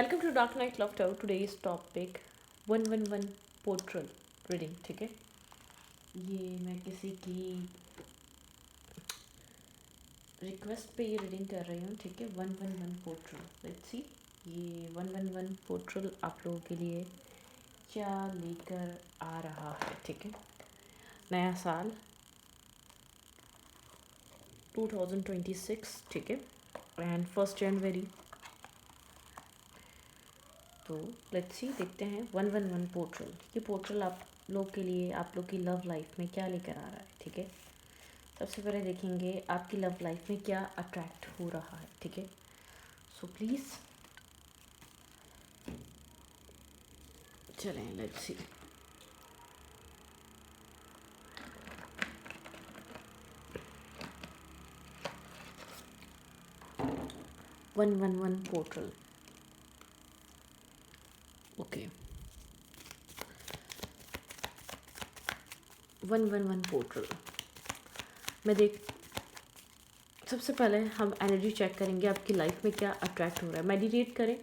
Welcome to dark night love टाउ। Today's topic 111 portal reading. ठीक है, ये मैं किसी की रिक्वेस्ट पे ये रीडिंग कर रही हूँ। ठीक है, 111 पोर्ट्रल। लेट्स सी ये 111 पोर्ट्रल आप लोगों के लिए क्या लेकर आ रहा है। ठीक है, नया साल 2026। ठीक है, एंड 1 जनवरी। तो लेट्स सी देखते हैं 111 पोर्ट्रल। ये पोर्ट्रल आप लोग के लिए, आप लोग की लव लाइफ में क्या लेकर आ रहा है। ठीक है, सबसे पहले देखेंगे आपकी लव लाइफ में क्या अट्रैक्ट हो रहा है। ठीक है, सो प्लीज़ चलें, let's see. One one one portal. Okay, 111 portal मैं देख सबसे पहले हम एनर्जी चेक करेंगे आपकी लाइफ में क्या अट्रैक्ट हो रहा है। मेडिटेट करें,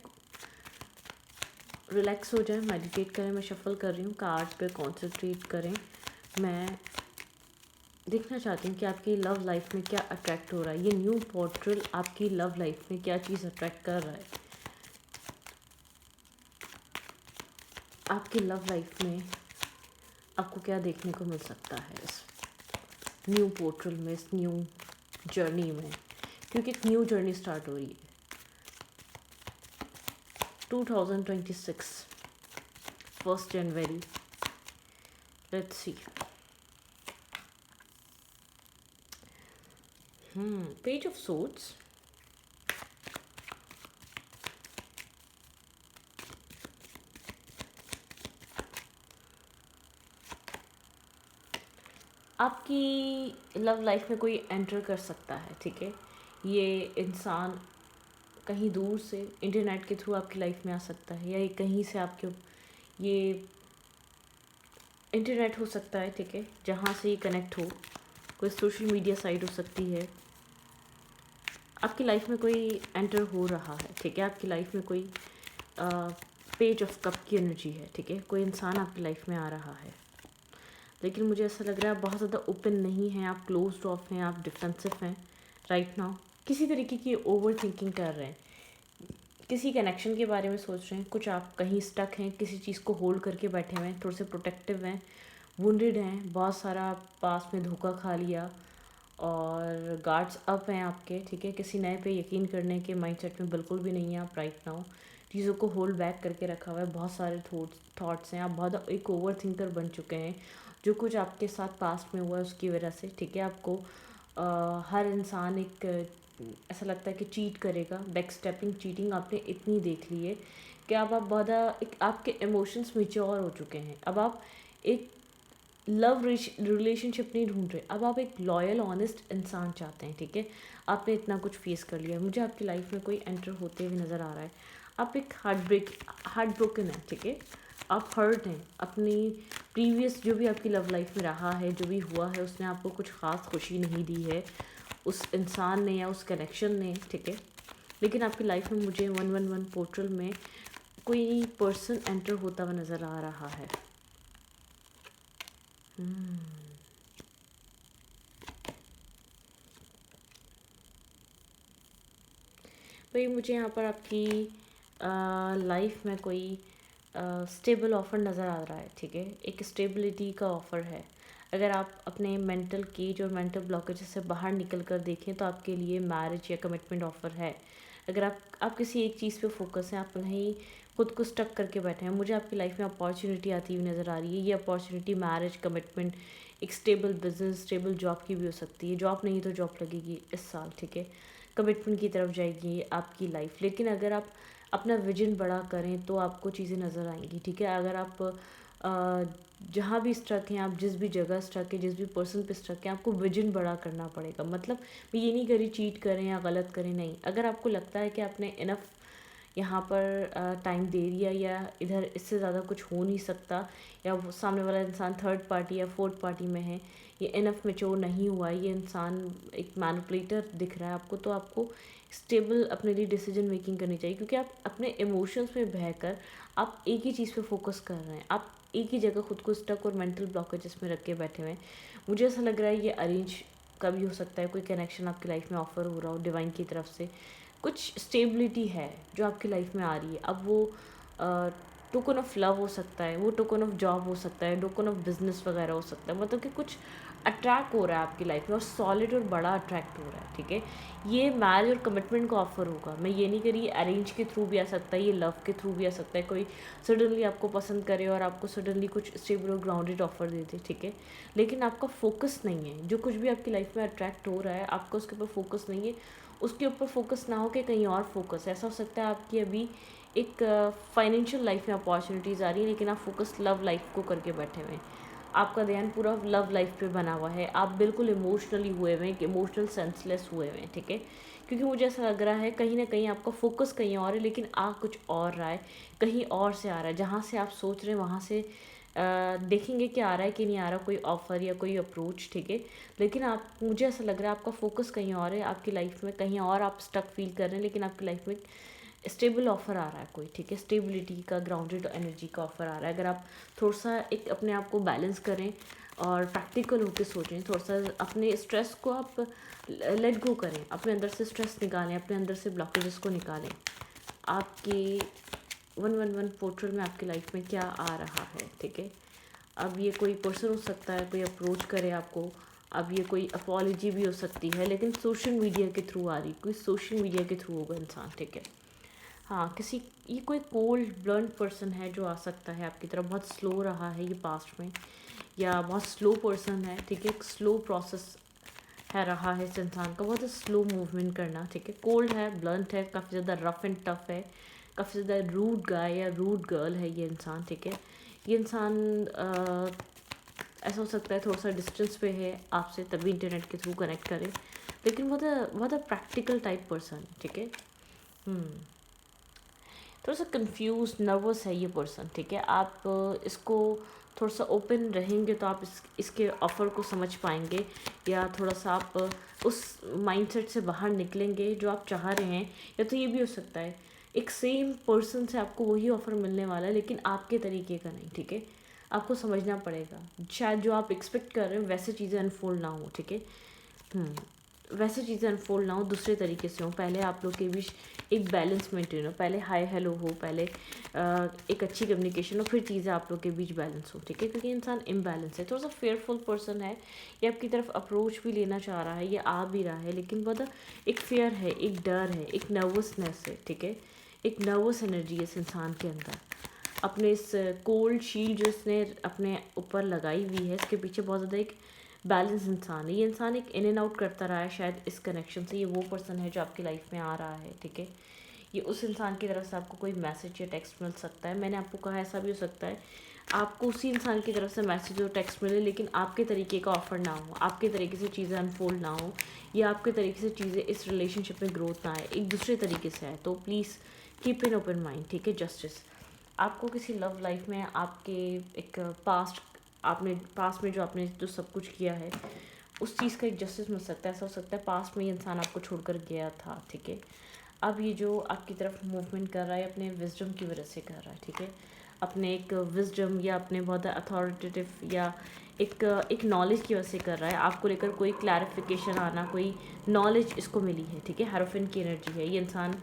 रिलैक्स हो जाए, मेडिटेट करें। मैं शफल कर रही हूँ, कार्ड पे कॉन्सेंट्रेट करें। मैं देखना चाहती हूँ कि आपकी लव लाइफ में क्या अट्रैक्ट हो रहा है। ये न्यू पोर्ट्रल आपकी लव लाइफ में क्या चीज़ अट्रैक्ट कर रहा है। आपकी लव लाइफ में आपको क्या देखने को मिल सकता है इस न्यू पोर्ट्रल में, इस न्यू जर्नी में, क्योंकि एक न्यू जर्नी स्टार्ट हो रही है। 2026 1 जनवरी। Let's see. Page of swords. आपकी लव लाइफ में कोई एंटर कर सकता है। ठीक है, ये इंसान कहीं दूर से इंटरनेट के थ्रू आपकी लाइफ में आ सकता है, या ये कहीं से आपके ये इंटरनेट हो सकता है। ठीक है, जहाँ से ये कनेक्ट हो, कोई सोशल मीडिया साइट हो सकती है। आपकी लाइफ में कोई एंटर हो रहा है। ठीक है, आपकी लाइफ में कोई पेज ऑफ कप की एनर्जी है। ठीक है, कोई इंसान आपकी लाइफ में आ रहा है, लेकिन मुझे ऐसा लग रहा है आप बहुत ज़्यादा ओपन नहीं हैं, आप क्लोज्ड ऑफ हैं, आप डिफेंसिव हैं राइट नाउ। किसी तरीके की ओवर थिंकिंग कर रहे हैं, किसी कनेक्शन के बारे में सोच रहे हैं। कुछ आप कहीं स्टक हैं, किसी चीज़ को होल्ड करके बैठे हुए हैं, थोड़े से प्रोटेक्टिव हैं, वुंडेड हैं, बहुत सारा पास में धोखा खा लिया और गार्ड्स अप हैं आपके। ठीक है, किसी नए पे यकीन करने के माइंडसेट में बिल्कुल भी नहीं है आप राइट नाउ। चीज़ों को होल्ड बैक करके रखा हुआ है, बहुत सारे थॉट्स हैं, आप बहुत एक ओवर थिंकर बन चुके हैं। जो कुछ आपके साथ पास्ट में हुआ है उसकी वजह से। ठीक है, आपको हर इंसान एक ऐसा लगता है कि चीट करेगा। बैक स्टेपिंग, चीटिंग आपने इतनी देख ली है कि अब आप बहुत एक आपके इमोशंस मेच्योर हो चुके हैं। अब आप एक लव रिलेशनशिप नहीं ढूंढ रहे, अब आप एक लॉयल ऑनेस्ट इंसान चाहते हैं। ठीक है, आपने इतना कुछ फेस कर लिया। मुझे आपकी लाइफ में कोई एंटर होते हुए नज़र आ रहा है। आप एक हार्ट ब्रोकन है। ठीक है, आप हर्ट हैं। अपनी प्रीवियस जो भी आपकी लव लाइफ में रहा है, जो भी हुआ है, उसने आपको कुछ ख़ास खुशी नहीं दी है, उस इंसान ने या उस कनेक्शन ने। ठीक है, लेकिन आपकी लाइफ में मुझे 111 पोर्टल में कोई पर्सन एंटर होता हुआ नज़र आ रहा है। भाई मुझे यहाँ पर आपकी लाइफ में कोई स्टेबल ऑफ़र नज़र आ रहा है। ठीक है, एक स्टेबिलिटी का ऑफ़र है। अगर आप अपने मेंटल केज और मेंटल ब्लॉकेज से बाहर निकल कर देखें तो आपके लिए मैरिज या कमिटमेंट ऑफ़र है। अगर आप किसी एक चीज़ पे फोकस हैं, आप कहीं खुद को स्टक करके बैठे हैं, मुझे आपकी लाइफ में अपॉर्चुनिटी आती हुई नज़र आ रही है। ये अपॉर्चुनिटी मैरिज, कमिटमेंट, एक स्टेबल बिजनेस, स्टेबल जॉब की भी हो सकती है। जॉब नहीं तो जॉब लगेगी इस साल। ठीक है, कमिटमेंट की तरफ जाएगी आपकी लाइफ। लेकिन अगर आप अपना विजन बड़ा करें तो आपको चीज़ें नज़र आएंगी। ठीक है, अगर आप जहाँ भी स्ट्रक हैं, आप जिस भी जगह स्ट्रक है, जिस भी पर्सन पे स्ट्रक है, आपको विजन बड़ा करना पड़ेगा। मतलब मैं ये नहीं करी चीट करें या गलत करें, नहीं। अगर आपको लगता है कि आपने इनफ यहाँ पर टाइम दे दिया, या इधर इससे ज़्यादा कुछ हो नहीं सकता, या वो सामने वाला इंसान थर्ड पार्टी या फोर्थ पार्टी में है, ये इनफ मेच्योर नहीं हुआ है, ये इंसान एक मैनिपुलेटर दिख रहा है आपको, तो आपको स्टेबल अपने लिए डिसीजन मेकिंग करनी चाहिए, क्योंकि आप अपने इमोशंस में बहकर आप एक ही चीज़ पे फोकस कर रहे हैं, आप एक ही जगह खुद को स्टक और मेंटल ब्लॉकेजेस में रख के बैठे हुए हैं। मुझे ऐसा लग रहा है ये अरेंज का भी हो सकता है, कोई कनेक्शन आपकी लाइफ में ऑफर हो रहा हो डिवाइन की तरफ से, कुछ स्टेबिलिटी है जो आपकी लाइफ में आ रही है। अब वो टोकन ऑफ लव हो सकता है, वो टोकन ऑफ जॉब हो सकता है, टोकन ऑफ बिजनेस वगैरह हो सकता है, मतलब कि कुछ अट्रैक्ट हो रहा है आपकी लाइफ में और सॉलिड और बड़ा अट्रैक्ट हो रहा है, ठीक है। ये मैरिज और कमिटमेंट का ऑफर होगा। मैं ये नहीं करी अरेंज के थ्रू भी आ सकता है, ये लव के थ्रू भी आ सकता है। कोई सडनली आपको पसंद करे और आपको सडनली कुछ स्टेबल और ग्राउंडेड ऑफर दे दे, ठीक है। लेकिन आपका फोकस नहीं है, जो कुछ भी आपकी लाइफ में अट्रैक्ट हो रहा है आपका उसके ऊपर फोकस नहीं है। उसके ऊपर फोकस ना हो के कहीं और फोकस, ऐसा हो सकता है आपकी अभी एक फाइनेंशियल लाइफ में अपॉर्चुनिटीज़ आ रही हैं, लेकिन आप फोकस लव लाइफ को करके बैठे हुए हैं। आपका ध्यान पूरा लव लाइफ पे बना हुआ है, आप बिल्कुल इमोशनली हुए हुए हैं, इमोशनल सेंसलेस हुए हुए हैं, ठीक है। क्योंकि मुझे ऐसा लग रहा है कहीं ना कहीं आपका फोकस कहीं और है, लेकिन आ कुछ और रहा है, कहीं और से आ रहा है। जहाँ से आप सोच रहे हैं वहाँ से देखेंगे कि आ रहा है कि नहीं आ रहा कोई ऑफ़र या कोई अप्रोच, ठीक है। लेकिन आप, मुझे ऐसा लग रहा है आपका फोकस कहीं और है, आपकी लाइफ में कहीं और आप स्टक फील कर रहे हैं, लेकिन आपकी लाइफ में स्टेबल ऑफ़र आ रहा है कोई, ठीक है। स्टेबिलिटी का, ग्राउंडेड एनर्जी का ऑफ़र आ रहा है। अगर आप थोड़ा सा एक अपने आप को बैलेंस करें और प्रैक्टिकल होकर सोचें, थोड़ा सा अपने स्ट्रेस को आप लेट गो करें, अपने अंदर से स्ट्रेस निकालें, अपने अंदर से ब्लॉकेजेस को निकालें। आपके 111 पोर्टल में आपकी लाइफ में क्या आ रहा है, ठीक है। अब ये कोई पर्सन हो सकता है, कोई अप्रोच करे आपको, अब ये कोई अपॉलॉजी भी हो सकती है, लेकिन सोशल मीडिया के थ्रू आ रही, कोई सोशल मीडिया के थ्रू होगा इंसान, ठीक है। हाँ, किसी, ये कोई कोल्ड ब्लंट पर्सन है जो आ सकता है आपकी तरफ, बहुत स्लो रहा है ये पास्ट में, या बहुत स्लो पर्सन है, ठीक है। एक स्लो प्रोसेस है रहा है इस इंसान का, बहुत स्लो मूवमेंट करना, ठीक है। कोल्ड है, ब्लंट है, काफ़ी ज़्यादा रफ एंड टफ है, काफ़ी ज़्यादा रूड गाय या रूड गर्ल है ये इंसान, ठीक है। ये इंसान ऐसा हो सकता है थोड़ा सा डिस्टेंस पे है आपसे, तभी इंटरनेट के थ्रू कनेक्ट करें, लेकिन बहुत प्रैक्टिकल टाइप पर्सन, ठीक है। थोड़ा सा कंफ्यूज नर्वस है ये पर्सन, ठीक है। आप इसको थोड़ा सा ओपन रहेंगे तो आप इसके ऑफ़र को समझ पाएंगे, या थोड़ा सा आप उस माइंडसेट से बाहर निकलेंगे जो आप चाह रहे हैं। या तो ये भी हो सकता है एक सेम पर्सन से आपको वही ऑफ़र मिलने वाला है, लेकिन आपके तरीके का नहीं, ठीक है। आपको समझना पड़ेगा, शायद जो आप एक्सपेक्ट कर रहे हैं वैसे चीज़ें अनफोल्ड ना हो, ठीक है। वैसे चीज़ें अनफोल्ड ना हो, दूसरे तरीके से हो। पहले आप लोग के बीच एक बैलेंस मेंटेन हो, पहले हाय हेलो हो, पहले एक अच्छी कम्युनिकेशन हो, फिर चीज़ें आप लोग के बीच बैलेंस हो, ठीक है। क्योंकि इंसान इम्बैलेंस है, थोड़ा सा फेयरफुल पर्सन है, ये आपकी तरफ अप्रोच भी लेना चाह रहा है, ये आ भी रहा है, लेकिन बहुत एक फेयर है, एक डर है, एक नर्वसनेस है, ठीक है। एक नर्वस एनर्जी है इस इंसान के अंदर। अपने इस कोल्ड शील्ड जो इसने अपने ऊपर लगाई हुई है, इसके पीछे बहुत ज़्यादा एक बैलेंस इंसान है। ये इंसान एक इन एंड आउट करता रहा है शायद इस कनेक्शन से। ये वो पर्सन है जो आपकी लाइफ में आ रहा है, ठीक है। ये उस इंसान की तरफ से आपको कोई मैसेज या टेक्स्ट मिल सकता है। मैंने आपको कहा ऐसा भी हो सकता है आपको उसी इंसान की तरफ से मैसेज और टेक्स्ट मिले, लेकिन आपके तरीके का ऑफ़र ना हो, आपके तरीके से चीज़ें अनफोल्ड ना हो, या आपके तरीके से चीज़ें इस रिलेशनशिप में ग्रोथ ना आए, एक दूसरे तरीके से आए। तो please keep in open mind, ठीक है। जस्टिस, आपको किसी लव लाइफ में आपके एक पास्ट में जो सब कुछ किया है उस चीज़ का एक जस्टिस मिल सकता है। ऐसा हो सकता है पास्ट में ये इंसान आपको छोड़कर गया था, ठीक है। अब ये जो आपकी तरफ मूवमेंट कर रहा है अपने विजडम की वजह से कर रहा है, ठीक है। अपने एक विजडम या अपने बहुत अथॉरिटेटिव या एक नॉलेज की वजह से कर रहा है। आपको लेकर कोई क्लैरिफिकेशन आना, कोई नॉलेज इसको मिली है, ठीक है। हेरोफिन की एनर्जी है ये इंसान।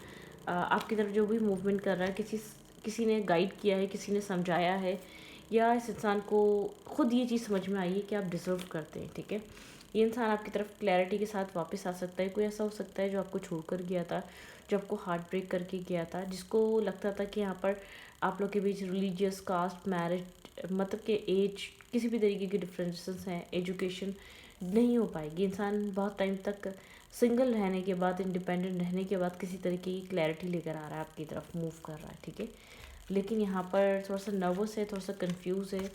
आपकी तरफ जो भी मूवमेंट कर रहा है, किसी ने गाइड किया है, किसी ने समझाया है, या इस इंसान को खुद ये चीज़ समझ में आई है कि आप डिज़र्व करते हैं, ठीक है। ये इंसान आपकी तरफ क्लैरिटी के साथ वापस आ सकता है। कोई ऐसा हो सकता है जो आपको छोड़कर गया था, जो आपको हार्ट ब्रेक करके गया था, जिसको लगता था कि यहाँ पर आप लोग के बीच रिलीजियस, कास्ट, मैरिज, मतलब कि एज, किसी भी तरीके के डिफरेंसेस हैं, एजुकेशन नहीं हो पाएगी। इंसान बहुत टाइम तक सिंगल रहने के बाद, इंडिपेंडेंट रहने के बाद किसी तरीके की क्लैरिटी लेकर आ रहा है, आपकी तरफ मूव कर रहा है, ठीक है। लेकिन यहाँ पर थोड़ा सा नर्वस है, थोड़ा सा कंफ्यूज है,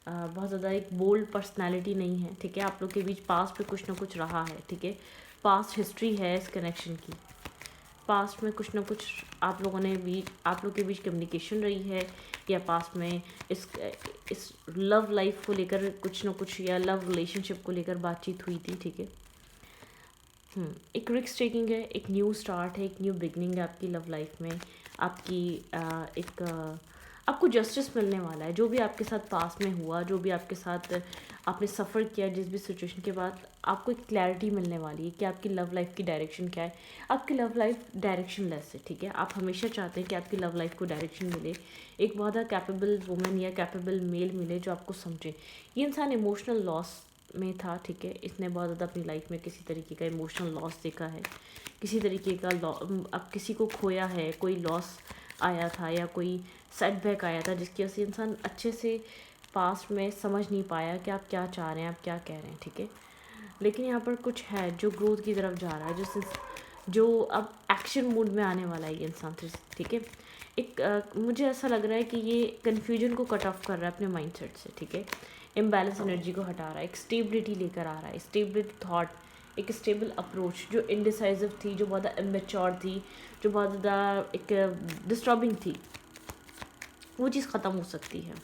बहुत ज़्यादा एक बोल्ड पर्सनालिटी नहीं है, ठीक है। आप लोग के बीच पास्ट पे कुछ ना कुछ रहा है, ठीक है। पास्ट हिस्ट्री है इस कनेक्शन की, पास्ट में कुछ ना कुछ आप लोग के बीच कम्युनिकेशन रही है, या पास्ट में इस लव लाइफ को लेकर कुछ ना कुछ, या लव रिलेशनशिप को लेकर बातचीत हुई थी, ठीक है। एक रिस्क टेकिंग है, एक न्यू स्टार्ट है, एक न्यू बिगनिंग है आपकी लव लाइफ में। आपकी आपको जस्टिस मिलने वाला है। जो भी आपके साथ पास में हुआ, जो भी आपके साथ आपने सफ़र किया, जिस भी सिचुएशन के बाद आपको एक क्लैरिटी मिलने वाली है कि आपकी लव लाइफ की डायरेक्शन क्या है। आपकी लव लाइफ डायरेक्शन लेस है, ठीक है। आप हमेशा चाहते हैं कि आपकी लव लाइफ को डायरेक्शन मिले, एक बहुत कैपेबल वुमेन या कैपेबल मेल मिले जो आपको समझे। ये इंसान इमोशनल लॉस में था, ठीक है। इसने बहुत ज़्यादा अपनी लाइफ में किसी तरीके का इमोशनल लॉस देखा है, किसी तरीके का अब किसी को खोया है, कोई लॉस आया था या कोई सेटबैक आया था जिसकी वजह से इंसान अच्छे से पास्ट में समझ नहीं पाया कि आप क्या चाह रहे हैं, आप क्या कह रहे हैं, ठीक है। लेकिन यहाँ पर कुछ है जो ग्रोथ की तरफ जा रहा है, जो अब एक्शन मूड में आने वाला है ये इंसान, ठीक है। मुझे ऐसा लग रहा है कि ये कन्फ्यूजन को कट ऑफ कर रहा है अपने माइंडसेट से, ठीक है। इम्बैलेंस एनर्जी को हटा रहा है, एक स्टेबिलिटी लेकर आ रहा है, स्टेबिलिटी थॉट, एक स्टेबल अप्रोच। जो इनडिसाइसिव थी, जो बहुत ज़्यादा इमेच्योर थी, जो बहुत ज़्यादा एक डिस्टर्बिंग थी, वो चीज़ ख़त्म हो सकती है।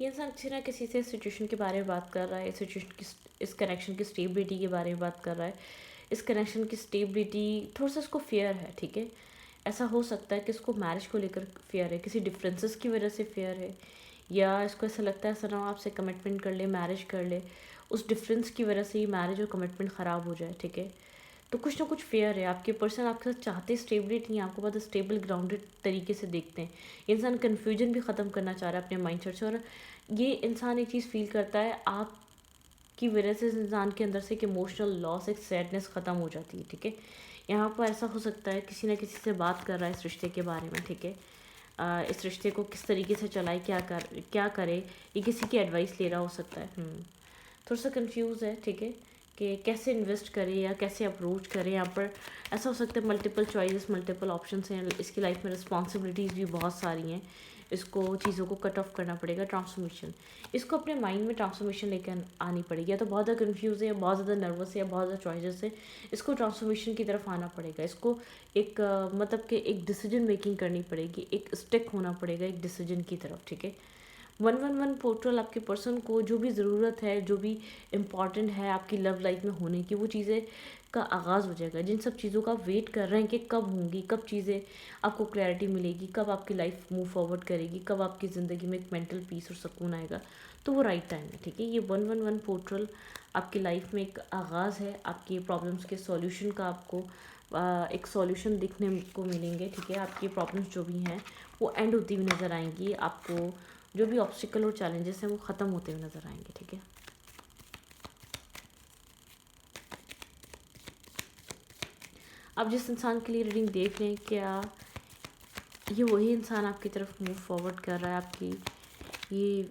ये इंसान किसी ना किसी से सिचुएशन के बारे में बात कर रहा है, सिचुएशन की, इस कनेक्शन की स्टेबिलिटी के बारे में बात कर रहा है। इस कनेक्शन की स्टेबिलिटी थोड़ा सा इसको फेयर है, ठीक है। ऐसा हो सकता है कि इसको मैरिज को लेकर फेयर है, किसी डिफरेंसेस की वजह से फेयर है, या इसको ऐसा लगता है ऐसा ना हो आपसे कमिटमेंट कर ले, मैरिज कर ले, उस डिफरेंस की वजह से ही मैरिज और कमिटमेंट ख़राब हो जाए, ठीक है। तो कुछ ना कुछ फेयर है। आपके पर्सन आपके साथ चाहते स्टेबिलिटी नहीं, आपको बहुत स्टेबल ग्राउंडेड तरीके से देखते हैं। इंसान कन्फ्यूजन भी ख़त्म करना चाह रहा है अपने माइंडसेट से, और ये इंसान एक चीज़ फील करता है आपकी वजह से इस इंसान के अंदर से एक इमोशनल लॉस, एक सैडनेस ख़त्म हो जाती है, ठीक है। यहाँ पर ऐसा हो सकता है किसी ना किसी से बात कर रहा है इस रिश्ते के बारे में, ठीक है। इस रिश्ते को किस तरीके से चलाए, क्या करे, ये किसी की एडवाइस ले रहा हो सकता है। थोड़ा सा कंफ्यूज है, ठीक है, कि कैसे इन्वेस्ट करें या कैसे अप्रोच करें। यहाँ पर ऐसा हो सकता है मल्टीपल चॉइसेस, मल्टीपल ऑप्शंस हैं, इसकी लाइफ में रिस्पॉन्सिबिलिटीज़ भी बहुत सारी हैं। इसको चीज़ों को कट ऑफ करना पड़ेगा, ट्रांसफॉर्मेशन, इसको अपने माइंड में ट्रांसफॉर्मेशन लेकर आनी पड़ेगी। या तो बहुत ज़्यादा कन्फ्यूज़ है, या बहुत ज़्यादा नर्वस है, या बहुत ज़्यादा चॉइसेस है, इसको ट्रांसफॉर्मेशन की तरफ आना पड़ेगा। इसको एक मतलब कि एक डिसीजन मेकिंग करनी पड़ेगी, एक स्टिक होना पड़ेगा एक डिसीजन की तरफ, ठीक है। 111 पोर्टल आपके पर्सन को जो भी ज़रूरत है, जो भी इम्पॉर्टेंट है आपकी लव लाइफ में होने की, वो चीज़ें का आगाज़ हो जाएगा। जिन सब चीज़ों का आप वेट कर रहे हैं कि कब होंगी, कब चीज़ें आपको क्लैरिटी मिलेगी, कब आपकी लाइफ मूव फॉरवर्ड करेगी, कब आपकी ज़िंदगी में एक मेंटल पीस और सुकून आएगा, तो वो राइट टाइम है, ठीक है। ये 111 पोर्टल आपकी लाइफ में एक आगाज़ है, आपकी प्रॉब्लम्स के सॉल्यूशन का आपको एक सॉल्यूशन दिखने को मिलेंगे, ठीक है। आपकी प्रॉब्लम्स जो भी हैं वो एंड होती हुई नज़र आएंगी, आपको जो भी ऑब्स्टिकल और चैलेंजेस हैं वो ख़त्म होते हुए नज़र आएंगे, ठीक है। आप जिस इंसान के लिए रीडिंग देख रहे हैं, क्या ये वही इंसान आपकी तरफ मूव फॉरवर्ड कर रहा है आपकी? ये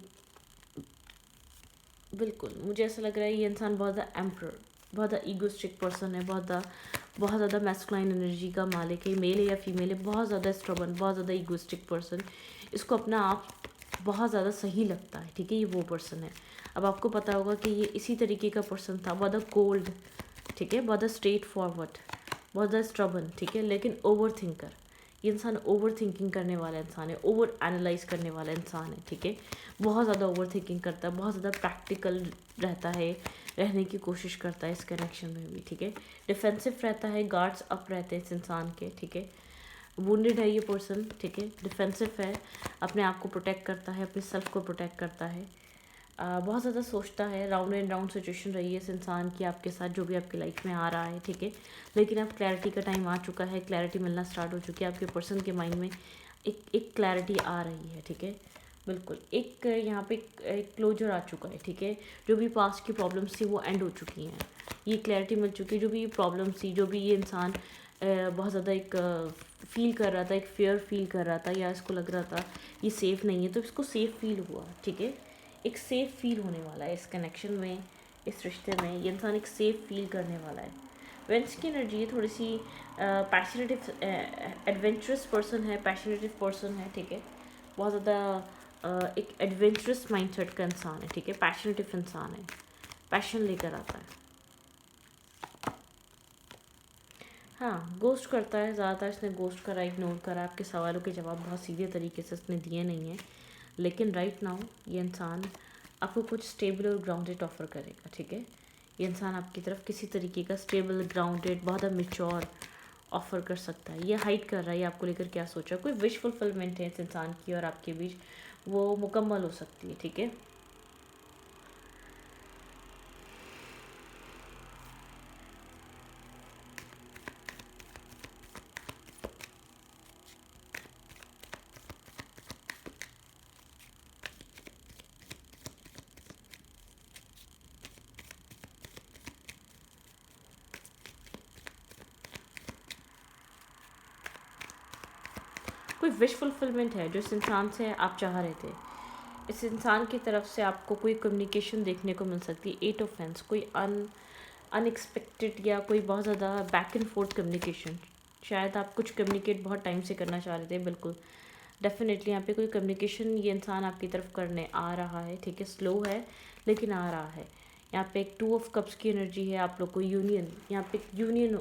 बिल्कुल, मुझे ऐसा लग रहा है ये इंसान बहुत ज़्यादा एम्परर, बहुत ज़्यादा ईगोस्टिक पर्सन है, बहुत ज़्यादा मैस्कुलाइन एनर्जी का मालिक है, मेल है या फीमेल है, बहुत ज़्यादा स्ट्रबन, बहुत ज़्यादा ईगोस्टिक पर्सन। इसको अपना आप बहुत ज़्यादा सही लगता है, ठीक है। ये वो पर्सन है। अब आपको पता होगा कि ये इसी तरीके का पर्सन था, बहुत ज़्यादा कोल्ड, ठीक है, बहुत ज़्यादा स्ट्रेट फॉरवर्ड, बहुत ज़्यादा स्ट्रबन, ठीक है, लेकिन ओवर थिंकर। ये इंसान ओवर थिंकिंग करने वाला इंसान है, ओवर एनालाइज करने वाला इंसान है, ठीक है। बहुत ज़्यादा ओवर थिंकिंग करता है, बहुत ज़्यादा प्रैक्टिकल रहता है, रहने की कोशिश करता है इस कनेक्शन में भी, ठीक है। डिफेंसिव रहता है, गार्ड्स अप रहते हैं इस इंसान के, ठीक है। वुंडेड है ये पर्सन, ठीक है, डिफेंसिव है, अपने आप को प्रोटेक्ट करता है, अपने सेल्फ को प्रोटेक्ट करता है, बहुत ज़्यादा सोचता है। राउंड एंड राउंड सिचुएशन रही है इस इंसान की आपके साथ, जो भी आपकी लाइफ में आ रहा है, ठीक है। लेकिन अब क्लैरिटी का टाइम आ चुका है, क्लैरिटी मिलना स्टार्ट हो चुकी है आपके पर्सन के माइंड में, एक क्लैरिटी आ रही है, ठीक है। बिल्कुल, एक यहाँ पे एक क्लोजर आ चुका है, ठीक है। जो भी पास्ट की प्रॉब्लम्स थी वो एंड हो चुकी हैं, ये क्लैरिटी मिल चुकी है। जो भी प्रॉब्लम्स थी, जो भी ये इंसान बहुत ज़्यादा एक फील कर रहा था, एक फेयर फील कर रहा था, या इसको लग रहा था ये सेफ़ नहीं है, तो इसको सेफ़ फील हुआ, ठीक है। एक सेफ़ फील होने वाला है इस कनेक्शन में, इस रिश्ते में ये इंसान एक सेफ़ फील करने वाला है। वेंस की एनर्जी थोड़ी सी पैशनेटिव, एडवेंचरस पर्सन है, पैशनेटिव पर्सन है, ठीक है। बहुत ज़्यादा एक एडवेंचरस माइंडसेट का इंसान है, ठीक है, पैशनेटिव इंसान है, पैशन लेकर आता है। हाँ, गोस्ट करता है, ज़्यादातर इसने गोस्ट करा, इग्नोर करा, आपके सवालों के जवाब बहुत सीधे तरीके से इसने दिए नहीं हैं। लेकिन राइट नाउ ये इंसान आपको कुछ स्टेबल और ग्राउंडेड ऑफ़र करेगा, ठीक है। ये इंसान आपकी तरफ किसी तरीके का स्टेबल, ग्राउंडेड, बहुत मैच्योर ऑफ़र कर सकता है। ये हाइड कर रहा है, ये आपको लेकर क्या सोचा, कोई विश फुलफिलमेंट है इस इंसान की और आपके बीच, वो मुकम्मल हो सकती है, ठीक है। कोई विश फुलफिलमेंट है जो इस इंसान से आप चाह रहे थे। इस इंसान की तरफ से आपको कोई कम्युनिकेशन देखने को मिल सकती है। 8 ऑफ हैंड्स, कोई अनएक्सपेक्टेड या कोई बहुत ज़्यादा बैक एंड फोर्थ कम्युनिकेशन। शायद आप कुछ कम्युनिकेट बहुत टाइम से करना चाह रहे थे, बिल्कुल डेफिनेटली यहाँ पे कोई कम्युनिकेशन ये इंसान आपकी तरफ करने आ रहा है, ठीक है। स्लो है लेकिन आ रहा है। यहाँ पे एक 2 ऑफ कप्स की एनर्जी है, आप लोग को यूनियन, यहाँ पे एक यूनियन,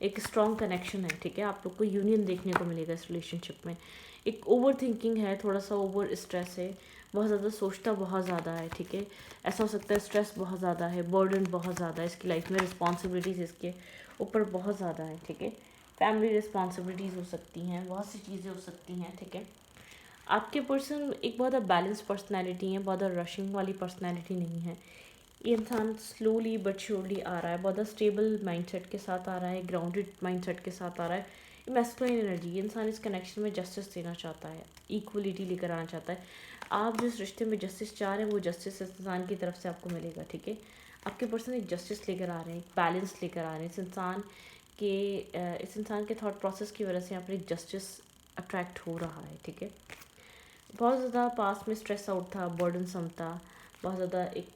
एक स्ट्रॉन्ग कनेक्शन है, ठीक है। आप लोग को यूनियन देखने को मिलेगा इस रिलेशनशिप में। एक ओवर थिंकिंग है, थोड़ा सा ओवर स्ट्रेस है, बहुत ज़्यादा सोचता बहुत ज़्यादा है, ठीक है। ऐसा हो सकता है स्ट्रेस बहुत ज़्यादा है, बर्डन बहुत ज़्यादा है इसकी लाइफ में, रिस्पॉन्सिबिलिटीज़ इसके ऊपर बहुत ज़्यादा है, ठीक है। फैमिली रिस्पॉन्सिबिलिटीज़ हो सकती हैं, बहुत सी चीज़ें हो सकती हैं, ठीक है। आपके पर्सन एक बहुत बैलेंस पर्सनैलिटी है, बहुत रशिंग वाली पर्सनैलिटी नहीं है। ये इंसान स्लोली बट श्योरली आ रहा है, बहुत स्टेबल माइंडसेट के साथ आ रहा है, ग्राउंडेड माइंडसेट के साथ आ रहा है। मैस्कुलिन एनर्जी, ये इंसान इस कनेक्शन में जस्टिस देना चाहता है, इक्वलिटी लेकर आना चाहता है। आप जिस रिश्ते में जस्टिस चाह रहे हैं वो जस्टिस इस इंसान की तरफ से आपको मिलेगा, ठीक है। आपके पर्सन एक जस्टिस लेकर आ रहे हैं, एक बैलेंस लेकर आ रहे हैं। इस इंसान के थॉट प्रोसेस की वजह से यहाँ पर एक जस्टिस अट्रैक्ट हो रहा है, ठीक है। बहुत ज़्यादा पास में स्ट्रेस आउट था, बर्डन सम था, बहुत ज़्यादा एक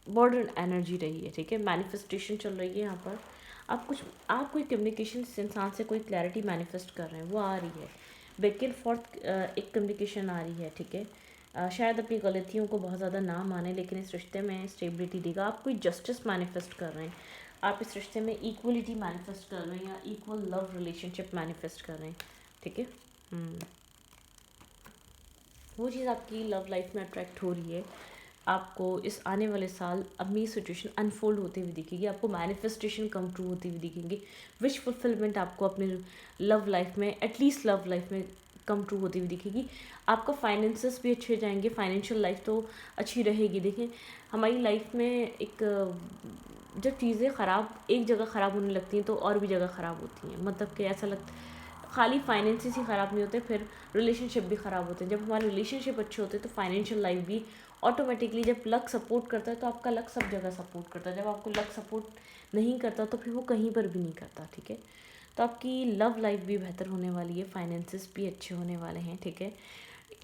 बर्डन एनर्जी रही है, ठीक है। मैनिफेस्टेशन चल रही है यहाँ पर। आप कोई कम्युनिकेशन इस इंसान से कोई क्लैरिटी मैनिफेस्ट कर रहे हैं, वो आ रही है। बैक एंड फोर्थ एक कम्युनिकेशन आ रही है, ठीक है। शायद अपनी गलतियों को बहुत ज़्यादा ना माने, लेकिन इस रिश्ते में स्टेबिलिटी देगा। आप कोई जस्टिस मैनिफेस्ट कर रहे हैं, आप इस रिश्ते में इक्वलिटी मैनिफेस्ट कर रहे हैं या इक्वल लव रिलेशनशिप मैनिफेस्ट कर रहे हैं, ठीक है। वो चीज़ आपकी लव लाइफ में अट्रैक्ट हो रही है। आपको इस आने वाले साल अपनी सिचुएशन अनफोल्ड होते हुए दिखेगी, आपको मैनिफेस्टेशन कम ट्रू होती हुई दिखेंगी, विश फुलफिलमेंट आपको अपने लव लाइफ में, एटलीस्ट लव लाइफ में कम ट्रू होती हुई दिखेगी। आपका फाइनेंसेस भी अच्छे जाएंगे, फाइनेंशियल लाइफ तो अच्छी रहेगी। देखें, हमारी लाइफ में एक जब चीज़ें ख़राब एक जगह ख़राब होने लगती हैं तो और भी जगह ख़राब होती हैं। मतलब कि ऐसा लगता खाली फाइनेंसेस ही ख़राब नहीं होते, फिर रिलेशनशिप भी ख़राब होते हैं। जब हमारे रिलेशनशिप अच्छे होते हैं तो फाइनेंशियल लाइफ भी ऑटोमेटिकली, जब लक सपोर्ट करता है तो आपका लक सब जगह सपोर्ट करता है। जब आपको लक सपोर्ट नहीं करता तो फिर वो कहीं पर भी नहीं करता, ठीक है। तो आपकी लव लाइफ भी बेहतर होने वाली है, फाइनेंसेस भी अच्छे होने वाले हैं, ठीक है।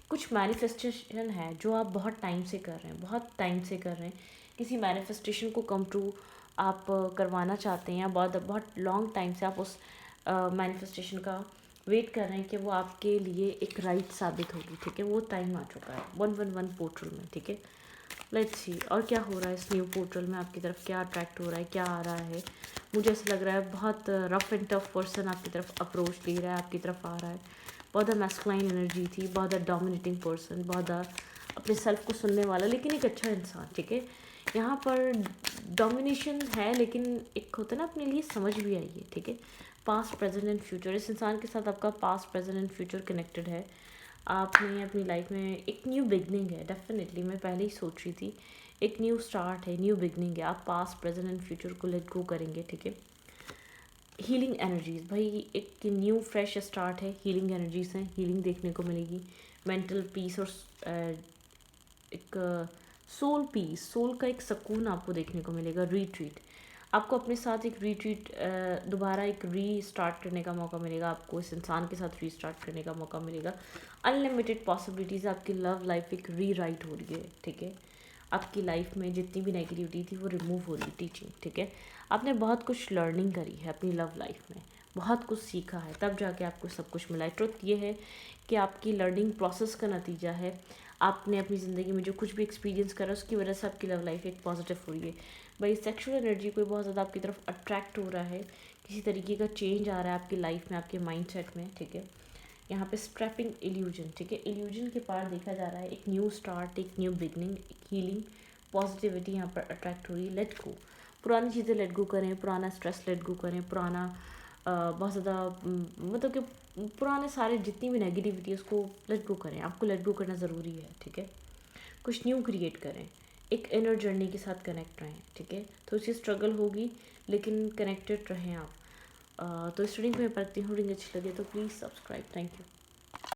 कुछ मैनिफेस्टेशन है जो आप बहुत टाइम से कर रहे हैं, बहुत टाइम से कर रहे हैं। किसी मैनिफेस्टेशन को कम ट्रू आप करवाना चाहते हैं, या बहुत बहुत लॉन्ग टाइम से आप उस मैनिफेस्टेशन का वेट कर रहे हैं कि वो आपके लिए एक राइट साबित होगी, ठीक है। वो टाइम आ चुका है 111 पोर्टल में, ठीक है। लेट्स सी और क्या हो रहा है इस न्यू पोर्टल में, आपकी तरफ क्या अट्रैक्ट हो रहा है, क्या आ रहा है। मुझे ऐसा लग रहा है बहुत रफ एंड टफ पर्सन आपकी तरफ अप्रोच ले रहा है, आपकी तरफ आ रहा है। बहुत मैस्कुलाइन एनर्जी थी, बहुत डोमिनेटिंग पर्सन, बहुत अपने सेल्फ को सुनने वाला, लेकिन एक अच्छा इंसान, ठीक है। यहाँ पर डोमिनेशन है, लेकिन एक होता है ना, अपने लिए समझ भी आई है, ठीक है। पास्ट, प्रेजेंट एंड फ्यूचर, इस इंसान के साथ आपका past, present and future connected है। आपने अपनी लाइफ में एक न्यू बिगनिंग है, डेफिनेटली मैं पहले ही सोच रही थी, एक न्यू स्टार्ट है, न्यू बिगनिंग है। आप पास्ट, प्रेजेंट एंड फ्यूचर को लेट गो करेंगे, ठीक है। हीलिंग एनर्जीज, भाई एक न्यू फ्रेश स्टार्ट है, हीलिंग एनर्जीज हैं, हीलिंग देखने को मिलेगी। मेंटल पीस और एक सोल पीस, सोल का एक सुकून आपको देखने को मिलेगा। रीट्रीट, आपको अपने साथ एक रीट्रीट, दोबारा एक रीस्टार्ट करने का मौका मिलेगा, आपको इस इंसान के साथ रीस्टार्ट करने का मौका मिलेगा। अनलिमिटेड पॉसिबिलिटीज़, आपकी लव लाइफ एक रीराइट हो रही है, ठीक है। आपकी लाइफ में जितनी भी नेगेटिविटी थी वो रिमूव हो रही, टीचिंग, ठीक है। आपने बहुत कुछ लर्निंग करी है अपनी लव लाइफ में, बहुत कुछ सीखा है, तब जाके आपको सब कुछ मिला है। ट्रुथ ये है कि आपकी लर्निंग प्रोसेस का नतीजा है। आपने अपनी ज़िंदगी में जो कुछ भी एक्सपीरियंस करा उसकी वजह से आपकी लव लाइफ एक पॉजिटिव हो रही है। भाई सेक्सुअल एनर्जी कोई बहुत ज़्यादा आपकी तरफ अट्रैक्ट हो रहा है, किसी तरीके का चेंज आ रहा है आपकी लाइफ में, आपके माइंडसेट में, ठीक है। यहाँ पे स्ट्रैपिंग इल्यूजन, ठीक है, इल्यूजन के पार देखा जा रहा है एक न्यू स्टार्ट, एक न्यू बिगनिंग, एक हीलिंग, पॉजिटिविटी यहाँ पर अट्रैक्ट हो रही है। लेट गो, पुरानी चीज़ें लेट गो करें, पुराना स्ट्रेस लेट गो करें, पुराना बहुत ज़्यादा मतलब कि पुराने सारे जितनी भी नेगेटिविटी है उसको लेट गो करें। आपको लेट गो करना ज़रूरी है, ठीक है। कुछ न्यू क्रिएट करें, एक इनर जर्नी के साथ कनेक्ट रहें, ठीक है। थोड़ी सी स्ट्रगल होगी लेकिन कनेक्टेड रहें आप। तो इस रीडिंग को मैं पढ़ती हूँ, रीडिंग अच्छी लगे तो प्लीज़ सब्सक्राइब। Thank you.